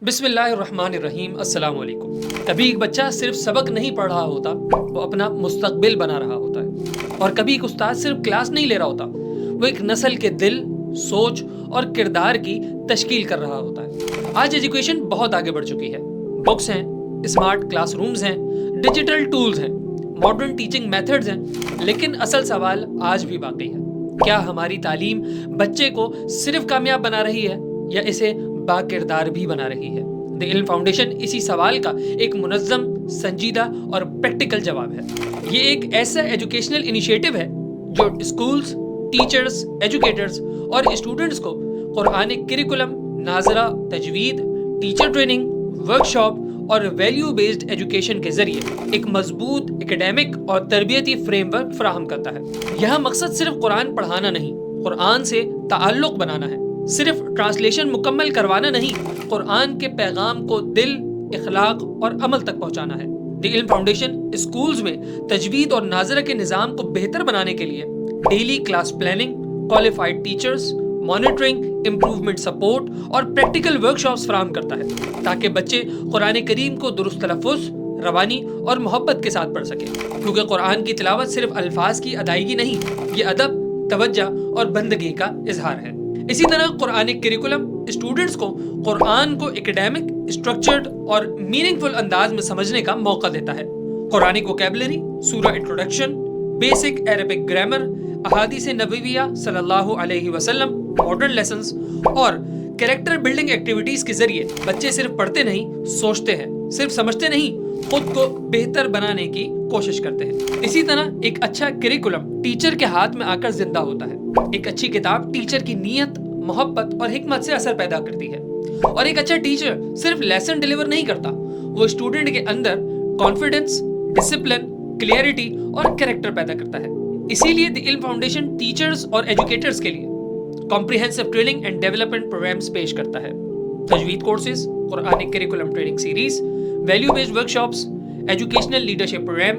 बिस्मिल्लाहिर्रहमानिर्रहीम। अस्सलाम वालेकुम। कभी एक बच्चा सिर्फ सबक नहीं पढ़ रहा होता, वो अपना मुस्तकबिल बना रहा होता है। और कभी एक उस्ताद सिर्फ क्लास नहीं ले रहा होता, वो एक नस्ल के दिल, सोच और किरदार की तश्कील कर रहा होता है। आज एजुकेशन बहुत आगे बढ़ चुकी है। बुक्स हैं, स्मार्ट क्लासरूम्स हैं, डिजिटल टूल्स हैं, मॉडर्न टीचिंग मेथड्स हैं, लेकिन असल सवाल आज भी बाकी है। क्या हमारी तालीम बच्चे को सिर्फ कामयाब बना रही है या इसे बाकिरदार भी बना रही है? द इल्म फाउंडेशन इसी सवाल का एक मुनज़्ज़म, संजीदा और प्रैक्टिकल जवाब है। ये एक ऐसा एजुकेशनल इनिशिएटिव है जो स्कूल्स, टीचर्स, एजुकेटर्स और स्टूडेंट्स को कुरानी करिकुलम, नाज़रा, तजवीद, टीचर ट्रेनिंग, वर्कशॉप और वैल्यू बेस्ड एजुकेशन के जरिए एक मजबूत एकेडमिक और तरबियती फ्रेमवर्क फराहम करता है। यह मकसद सिर्फ कुरान पढ़ाना नहीं, कुरान से ताल्लुक बनाना है। सिर्फ ट्रांसलेशन मुकम्मल करवाना नहीं, कुरान के पैगाम को दिल, इखलाक और अमल तक पहुंचाना है। द इल्म फाउंडेशन स्कूल्स में तजवीद और नाज़रा के निज़ाम को बेहतर बनाने के लिए daily class planning, qualified teachers, monitoring, improvement support और प्रैक्टिकल वर्कशॉप्स फराहम करता है ताकि बच्चे कुरान करीम को दुरुस्त तलफ़्फ़ुज़, रवानी और मोहब्बत के साथ पढ़ सकें। क्योंकि कुरान की तिलावत सिर्फ अल्फाज की अदायगी नहीं, ये अदब, तवज्जो और बंदगी का इजहार है। इसी तरह कुरानी करिकुलम स्टूडेंट्स को कुरान को एकेडमिक, स्ट्रक्चर्ड और मीनिंगफुल अंदाज में समझने का मौका देता है। कुरानी वोकैबुलरी, सूरा इंट्रोडक्शन, बेसिक अरबिक ग्रामर, अहादीस नबविया सल्लल्लाहु अलैहि वसल्लम, मॉडर्न लेसन्स और कैरेक्टर बिल्डिंग एक्टिविटीज के जरिए बच्चे सिर्फ पढ़ते नहीं, सोचते हैं। सिर्फ समझते नहीं, खुद को बेहतर बनाने की कोशिश करते हैं। इसी तरह एक अच्छा करिकुलम टीचर के हाथ में आकर जिंदा होता है। एक अच्छी किताब टीचर की नीयत, मोहब्बत और हिकमत से असर पैदा करती है। और एक अच्छा टीचर सिर्फ लेसन डिलीवर नहीं करता, वो स्टूडेंट के अंदर कॉन्फिडेंस, डिसिप्लिन, क्लियरिटी और कैरेक्टर पैदा करता है। इसीलिए द इल्म फाउंडेशन टीचर्स और एजुकेटर्स के लिए comprehensive training and development programmes पेश करता है। तजवीद कोर्सेज, कुरानी curriculum training series, value based workshops, educational leadership programme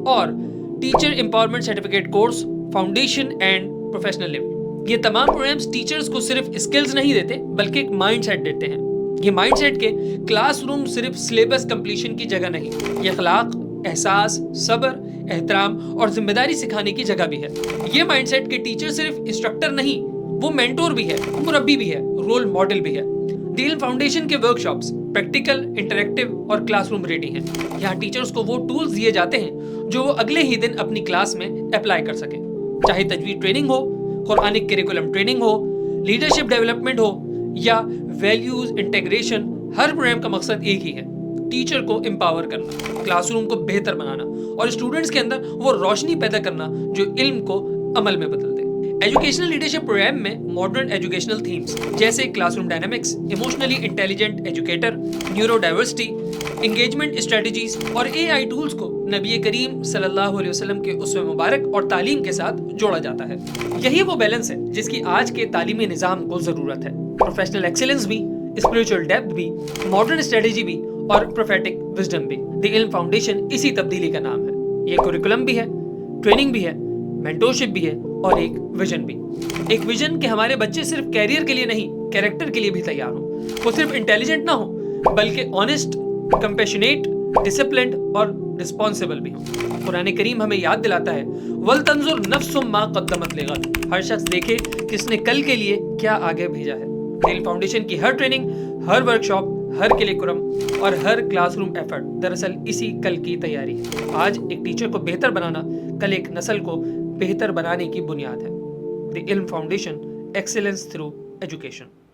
और teacher empowerment certificate course, foundation and professional level. ये तमाम प्रोग्राम्स टीचर्स को सिर्फ स्किल्स नहीं देते, बल्कि एक माइंडसेट देते हैं। ये माइंडसेट के क्लासरूम सिर्फ सिलेबस कंप्लीशन की जगह नहीं, ये अखलाक, एहसास, सब्र, एहतराम और जिम्मेदारी सिखाने की जगह भी है। ये माइंडसेट के टीचर सिर्फ इंस्ट्रक्टर नहीं, वो मेंटोर भी है, मुरब्बी भी है, रोल मॉडल भी है। द इल्म फाउंडेशन के वर्कशॉप्स प्रैक्टिकल, इंटरैक्टिव और क्लासरूम रेडी हैं। यहाँ टीचर्स को वो टूल्स दिए जाते हैं जो वो अगले ही दिन अपनी क्लास में अप्लाई कर सकें। चाहे तजवीद ट्रेनिंग हो, कुरानी करिकुलम ट्रेनिंग हो, लीडरशिप डेवलपमेंट हो या वैल्यूज इंटीग्रेशन, हर प्रोग्राम का मकसद एक ही है, टीचर को एम्पावर करना, क्लासरूम को बेहतर बनाना और स्टूडेंट्स के अंदर वो रोशनी पैदा करना जो इल्म को अमल में बदल दे। एजुकेशनल लीडरशिप प्रोग्राम में मॉडर्न एजुकेशनल थीम्स जैसे classroom dynamics, emotionally intelligent educator, neuro diversity, engagement strategies और एआई टूल्स को नबी करीम सल्लल्लाहु अलैहि वसल्लम के उसवे मुबारक और तालीम के साथ जोड़ा जाता है। यही वो बैलेंस है जिसकी आज के तालीमी निज़ाम को जरूरत है। प्रोफेशनल एक्सीलेंस भी, स्पिरिचुअल डेप्थ भी, मॉडर्न स्ट्रेटजी भी और प्रोफेटिक विजडम भी। द इल्म फाउंडेशन इसी तब्दीली का नाम है। ये करिकुलम भी है, ट्रेनिंग भी है, मेंटोरशिप भी है और एक विजन भी। एक विजन कि हमारे बच्चे सिर्फ कैरियर के लिए नहीं, कैरेक्टर के लिए भी तैयार हो। वो सिर्फ इंटेलिजेंट ना हो, बल्कि ऑनेस्ट, कंपैशनेट, डिसिप्लिन्ड और रिस्पॉन्सिबल भी हो। कुरान करीम हमें याद दिलाता है, वल तंजुर नफ्सुम मा क़द्दमत लिगद। हर शख्स देखे किसने कल के लिए क्या आगे भेजा है। द इल्म फाउंडेशन की हर ट्रेनिंग, हर वर्कशॉप, हर करिकुलम और हर क्लासरूम एफर्ट दरअसल इसी कल की तैयारी है। आज एक टीचर को बेहतर बनाना कल एक नस्ल को बेहतर बनाने की बुनियाद है। द इल्म फाउंडेशन, एक्सीलेंस थ्रू एजुकेशन।